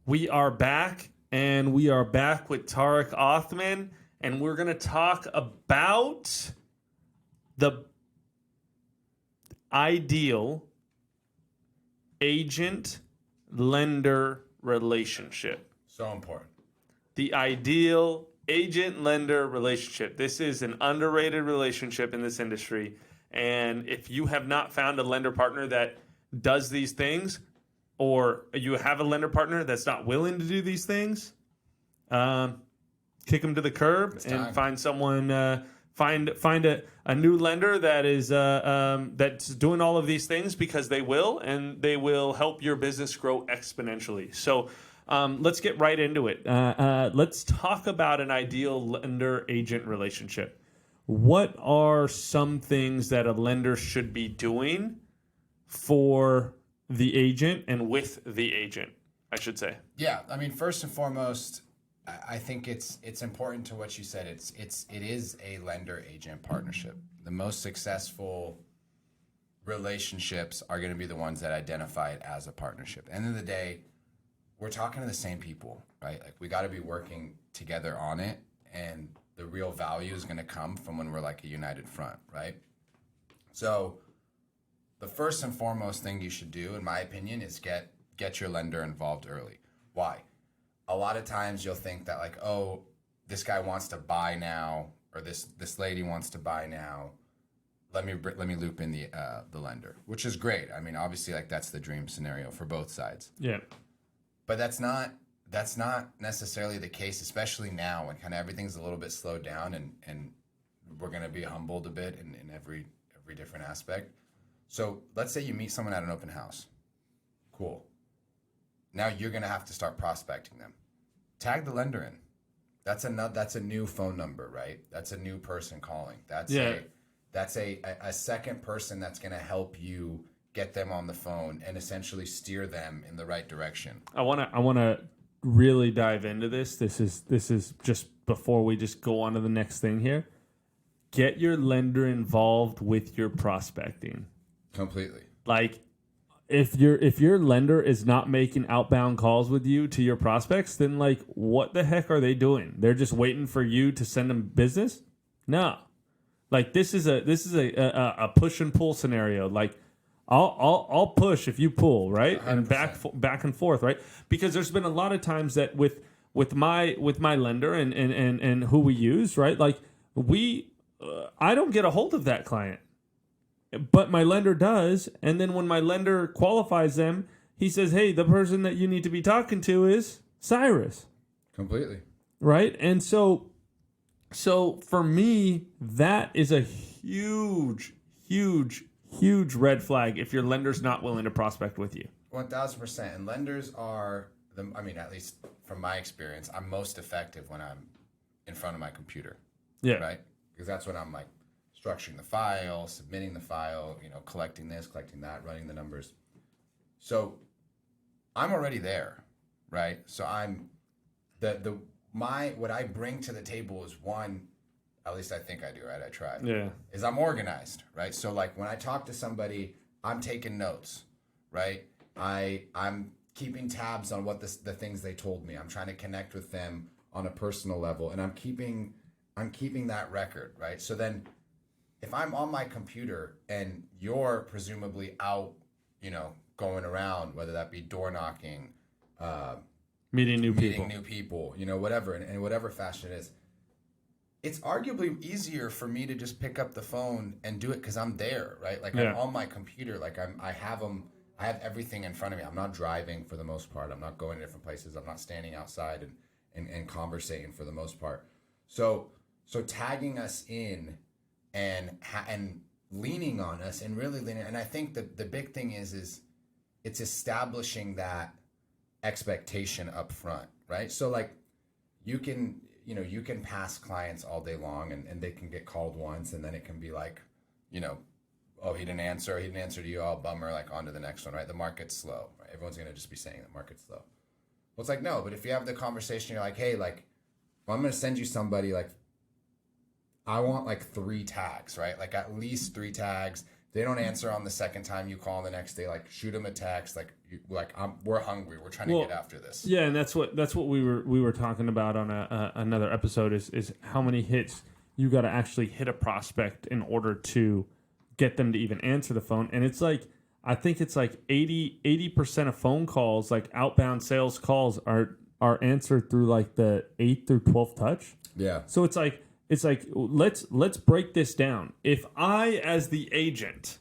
We are back, and we are back with Tarek Othman, and we're going to talk about the ideal agent-lender relationship. So important. The ideal agent-lender relationship. This is an underrated relationship in this industry, and if you have not found a lender partner that does these things, or you have a lender partner that's not willing to do these things, kick them to the curb and find someone. Find a new lender that is that's doing all of these things, because they will, and they will help your business grow exponentially. So let's get right into it. Let's talk about an ideal lender-agent relationship. What are some things that a lender should be doing for the agent and with the agent, I should say? Yeah, I mean, first and foremost, I think it's important to what you said. It is a lender-agent partnership. The most successful relationships are going to be the ones that identify it as a partnership. At the end of the day, we're talking to the same people, right? Like, we got to be working together on it, and the real value is going to come from when we're like a united front, right? So the first and foremost thing you should do, in my opinion, is get your lender involved early. Why? A lot of times you'll think that, like, oh, this guy wants to buy now, or this lady wants to buy now. Let me loop in the lender, which is great. I mean, obviously, like, that's the dream scenario for both sides. Yeah. But that's not necessarily the case, especially now when kind of everything's a little bit slowed down, and we're going to be humbled a bit in every different aspect. So let's say you meet someone at an open house. Cool. Now you're going to have to start prospecting them. Tag the lender in. That's a new phone number, right? That's a new person calling. That's a second person that's going to help you get them on the phone and essentially steer them in the right direction. I want to really dive into this. This is just before we just go on to the next thing here. Get your lender involved with your prospecting. Completely. Like, if your lender is not making outbound calls with you to your prospects, then, like, what the heck are they doing? They're just waiting for you to send them business? No. Like, this is a push and pull scenario. Like, I'll push if you pull, right? 100%. And back and forth, right? Because there's been a lot of times that with my lender and who we use, right? Like, I don't get a hold of that client, but my lender does. And then when my lender qualifies them, he says, hey, the person that you need to be talking to is Cyrus. Completely. Right? And so for me, that is a huge red flag if your lender's not willing to prospect with you. 1,000%. And lenders are, at least from my experience, I'm most effective when I'm in front of my computer. Yeah. Right? Because that's when I'm, like, structuring the file, submitting the file, collecting this, collecting that, running the numbers. So I'm already there, right? So I'm what I bring to the table is, one, at least I think I do, right? I try. Yeah. Is I'm organized, right? So, like, when I talk to somebody, I'm taking notes, right? I'm keeping tabs on what the things they told me. I'm trying to connect with them on a personal level, and I'm keeping that record, right? So then, if I'm on my computer and you're presumably out, going around, whether that be door knocking, meeting new people, whatever, in whatever fashion it is, it's arguably easier for me to just pick up the phone and do it because I'm there, right? Like, I'm on my computer, like I have everything in front of me. I'm not driving for the most part. I'm not going to different places. I'm not standing outside and conversating for the most part. So tagging us in and leaning on us and really leaning. And I think the big thing is it's establishing that expectation up front, right? So, like, you can pass clients all day long and they can get called once, and then it can be like, oh, he didn't answer to you, oh, bummer, like, on to the next one, right? The market's slow, right? Everyone's going to just be saying the market's slow. Well, it's like, no, but if you have the conversation, you're like, hey, like, well, I'm going to send you somebody, like, I want, like, 3 tags, right? Like, at least 3 tags. They don't answer on the second time you call the next day. Like, shoot them a text. We're hungry. We're trying to get after this. Yeah, and that's what we were talking about on another episode is how many hits you got to actually hit a prospect in order to get them to even answer the phone. And it's like, I think it's like 80% of phone calls, like outbound sales calls, are answered through like the 8th through 12th touch. Yeah. So it's like let's break this down. If I, as the agent,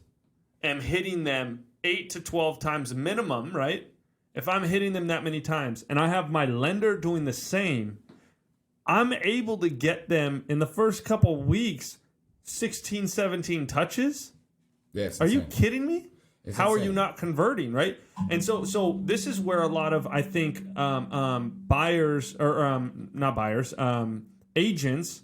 am hitting them 8 to 12 times minimum, right? If I'm hitting them that many times and I have my lender doing the same, I'm able to get them in the first couple weeks 16, 17 touches. Yeah, are you kidding me? How are you not converting, right? And so this is where a lot of, I think, agents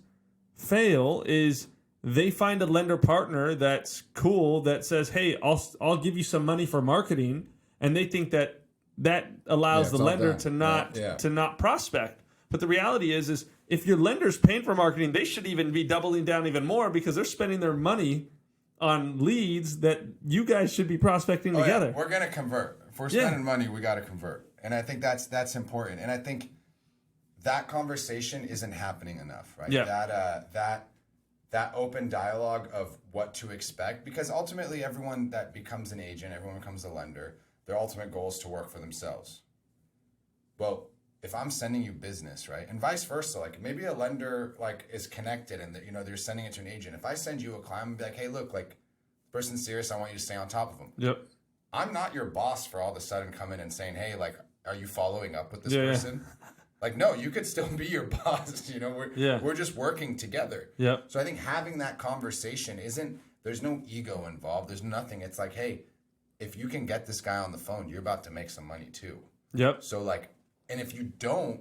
fail, is they find a lender partner that's cool, that says, hey, I'll give you some money for marketing, and they think that allows the lender to not prospect. But the reality is if your lender's paying for marketing, they should even be doubling down even more, because they're spending their money on leads that you guys should be prospecting together. Yeah. We're going to convert. If we're spending money, we got to convert. And I think that's important. And I think that conversation isn't happening enough, right? Yeah. That open dialogue of what to expect, because ultimately everyone that becomes an agent, everyone becomes a lender, their ultimate goal is to work for themselves. Well, if I'm sending you business, right, and vice versa, like maybe a lender like is connected and that, they're sending it to an agent. If I send you a client, I'm be like, hey, look, like, person's serious, I want you to stay on top of them. Yep. I'm not your boss for all of a sudden coming and saying, hey, like, are you following up with this person? Yeah. Like, no, you could still be your boss. We're just working together. Yep. So I think having that conversation there's no ego involved. There's nothing. It's like, hey, if you can get this guy on the phone, you're about to make some money too. Yep. So like, and if you don't,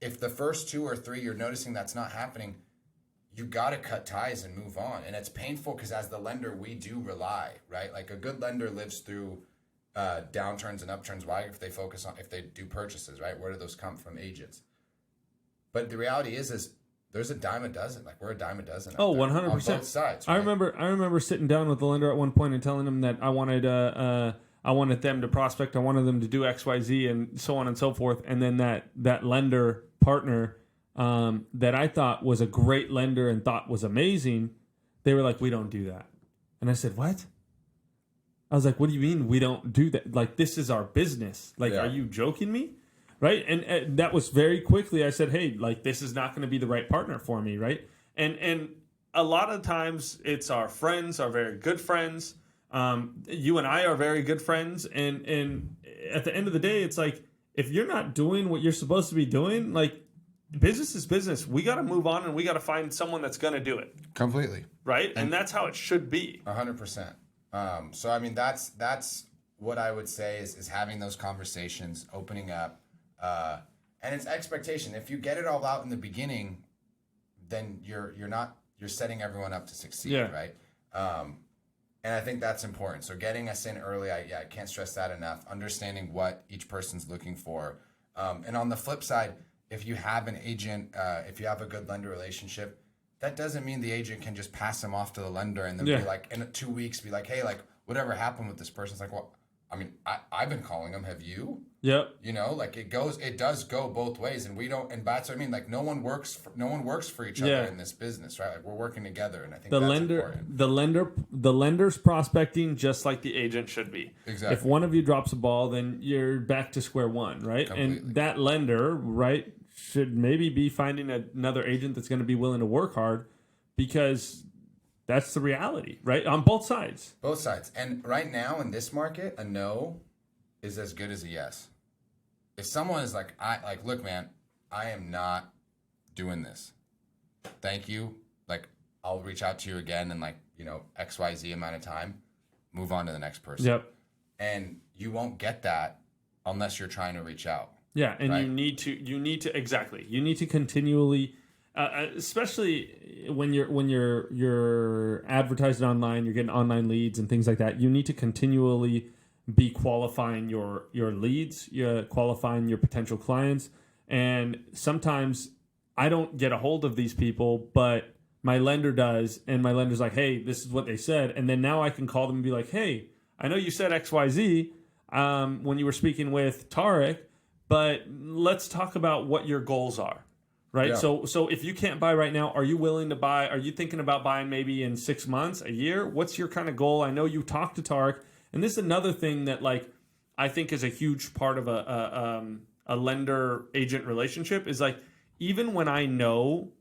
if the first 2 or 3 you're noticing that's not happening, you got to cut ties and move on. And it's painful because as the lender, we do rely, right? Like a good lender lives through downturns and upturns. Why? If they do purchases, right? Where do those come from? Agents. But the reality is there's a dime a dozen. Like we're a dime a dozen. Oh, 100%. On both sides. Right? I remember sitting down with the lender at one point and telling them that I wanted them to prospect. I wanted them to do X, Y, Z, and so on and so forth. And then that lender partner that I thought was a great lender and thought was amazing, they were like, we don't do that. And I said, what? I was like, what do you mean we don't do that? Like, this is our business. Like, Are you joking me? Right? And that was very quickly, I said, hey, like, this is not going to be the right partner for me, right? And a lot of times it's our friends, our very good friends. You and I are very good friends. And at the end of the day, it's like, if you're not doing what you're supposed to be doing, like, business is business. We got to move on and we got to find someone that's going to do it. Completely. Right? And that's how it should be. 100%. So, I mean, that's what I would say is having those conversations, opening up, and it's expectation. If you get it all out in the beginning, then you're setting everyone up to succeed, right? And I think that's important. So getting us in early, I can't stress that enough. Understanding what each person's looking for. And on the flip side, if you have an agent, if you have a good lender relationship, that doesn't mean the agent can just pass them off to the lender and then be like, in 2 weeks, be like, hey, like, whatever happened with this person? It's like, well, I mean, I've been calling them. Have you? Yep. Like it does go both ways, and we don't. And that's what I mean. Like no one works for each other in this business, right? Like we're working together, and I think that's important. The lender's prospecting just like the agent should be. Exactly. If one of you drops a ball, then you're back to square one, right? Completely. And that lender, right, should maybe be finding another agent that's going to be willing to work hard, because that's the reality, right? On both sides. Both sides. And right now in this market, a no is as good as a yes. If someone is like, look, man, I am not doing this. Thank you. Like, I'll reach out to you again in XYZ amount of time. Move on to the next person. Yep. And you won't get that unless you're trying to reach out. Yeah, and right? you need to continually, especially when you're advertising online, you're getting online leads and things like that. You need to continually be qualifying your leads, qualifying your potential clients. And sometimes I don't get a hold of these people, but my lender does, and my lender's like, hey, this is what they said. And then now I can call them and be like, hey, I know you said XYZ when you were speaking with Tarek, but let's talk about what your goals are, right? Yeah. So if you can't buy right now, are you willing to buy? Are you thinking about buying maybe in 6 months, a year? What's your kind of goal? I know you talked to Tarek, and this is another thing that like I think is a huge part of a lender agent relationship is like even when I know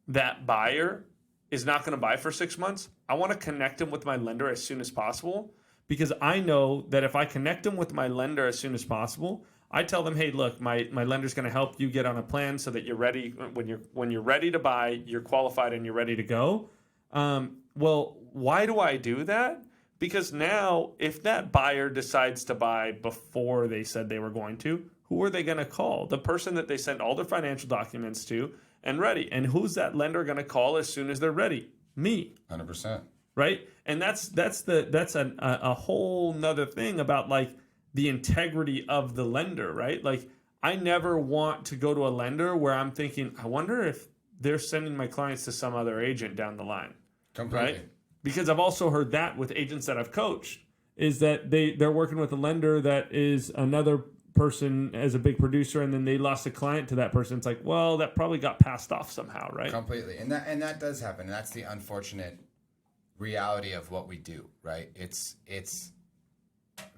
that buyer is not going to buy for 6 months, I want to connect them with my lender as soon as possible, because I know that if I connect them with my lender as soon as possible, I tell them, hey, look, my lender's going to help you get on a plan so that you're ready. When you're ready to buy, you're qualified and you're ready to go. Well, why do I do that? Because now if that buyer decides to buy before they said they were going to, who are they going to call? The person that they sent all their financial documents to and ready. And who's that lender going to call as soon as they're ready? Me. 100%. Right? And that's a whole nother thing about like the integrity of the lender, right? Like I never want to go to a lender where I'm thinking, I wonder if they're sending my clients to some other agent down the line. Completely. Right? Because I've also heard that with agents that I've coached is that they're working with a lender that is another person as a big producer, and then they lost a client to that person. It's like, well, that probably got passed off somehow, right? Completely. And that does happen. And that's the unfortunate reality of what we do, right? It's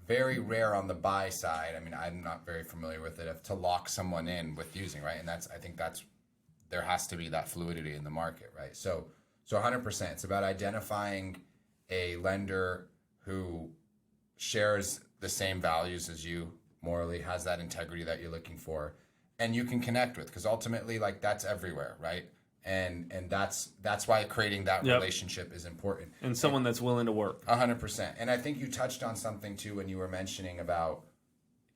very rare on the buy side. I mean, I'm not very familiar with it to lock someone in with using, right? And I think there has to be that fluidity in the market, right? So 100%, it's about identifying a lender who shares the same values as you, morally, has that integrity that you're looking for, and you can connect with, because ultimately, like, that's everywhere, right? And that's why creating that relationship is important. And someone that's willing to work. 100%. And I think you touched on something too when you were mentioning about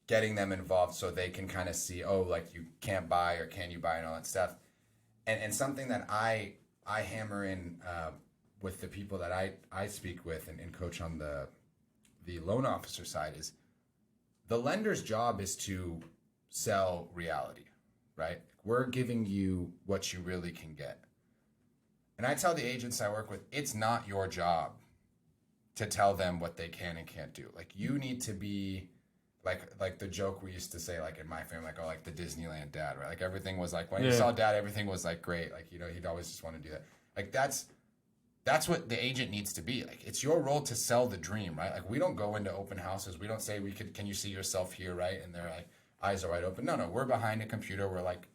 getting them involved so they can kind of see, oh, like you can't buy or can you buy and all that stuff. And something that I hammer in with the people that I speak with and coach on the loan officer side is the lender's job is to sell reality, right? We're giving you what you really can get. And I tell the agents I work with, it's not your job to tell them what they can and can't do. Like, you need to be like the joke we used to say, like in my family, like, oh, like the Disneyland dad, right? Like everything was like, when you saw dad, everything was like great. Like, you know, he'd always just want to do that. Like that's what the agent needs to be. Like, it's your role to sell the dream, right? Like, we don't go into open houses. We don't say can you see yourself here, right? And they're like, eyes are wide open. No, we're behind a computer. We're like,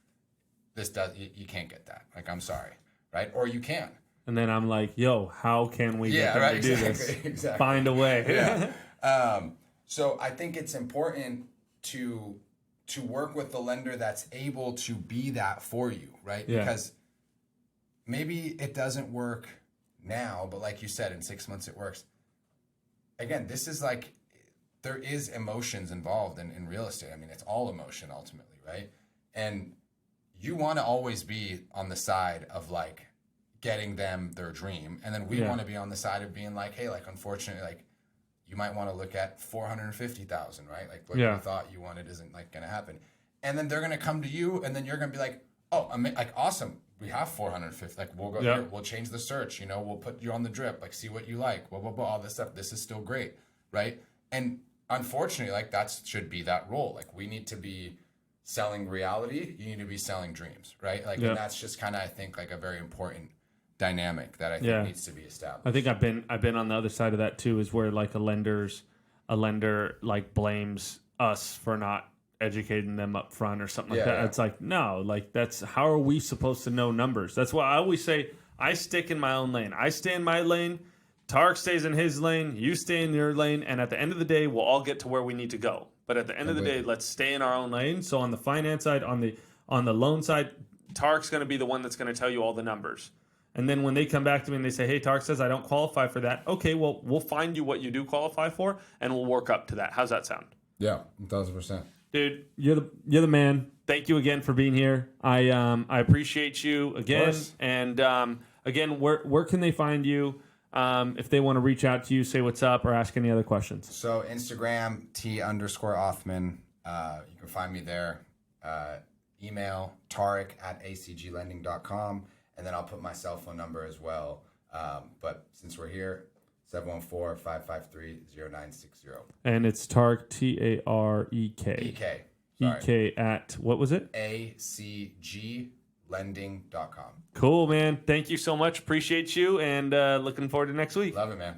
you can't get that. Like, I'm sorry, right? Or you can. And then I'm like, yo, how can we get them to do this? Exactly. Find a way. Yeah. So I think it's important to work with the lender that's able to be that for you, right? Yeah. Because maybe it doesn't work now, but like you said, in 6 months it works. Again, this is like, there is emotions involved in real estate. I mean, it's all emotion ultimately, right? And you want to always be on the side of like getting them their dream. And then we want to be on the side of being like, hey, like, unfortunately, like, you might want to look at 450,000, right? Like what you thought you wanted isn't like going to happen. And then they're going to come to you, and then you're going to be like, oh, like, awesome. We have 450. Like, we'll go here. We'll change the search. You know, we'll put you on the drip. Like, see what you like. Blah, blah, blah, all this stuff. This is still great, right? And unfortunately, like, that should be that role. Like, we need to be selling reality. You need to be selling dreams, right? Like, and that's just kind of, I think, like a very important dynamic that I think needs to be established. I think I've been on the other side of that too, is where like a lender like blames us for not educating them up front or something like that. Yeah. It's like, no, like, that's, how are we supposed to know numbers? That's why I always say I stick in my own lane. I stay in my lane, Tarek stays in his lane, you stay in your lane, and at the end of the day, we'll all get to where we need to go. But at the end of the day, let's stay in our own lane. So on the finance side, on the loan side, Tarek's going to be the one that's going to tell you all the numbers. And then when they come back to me and they say, hey, Tarek says I don't qualify for that. Okay, well, we'll find you what you do qualify for, and we'll work up to that. How's that sound? Yeah, 1,000%. Dude, you're the man. Thank you again for being here. I appreciate you again. And again, where can they find you if they want to reach out to you, say what's up, or ask any other questions? So Instagram, T_Othman. You can find me there. Email Tarek@acglending.com. and then I'll put my cell phone number as well. But since we're here, 714-553-0960. And it's Tarek, Tarek. EK. EK at, what was it? ACGlending.com. Cool, man. Thank you so much. Appreciate you, and looking forward to next week. Love it, man.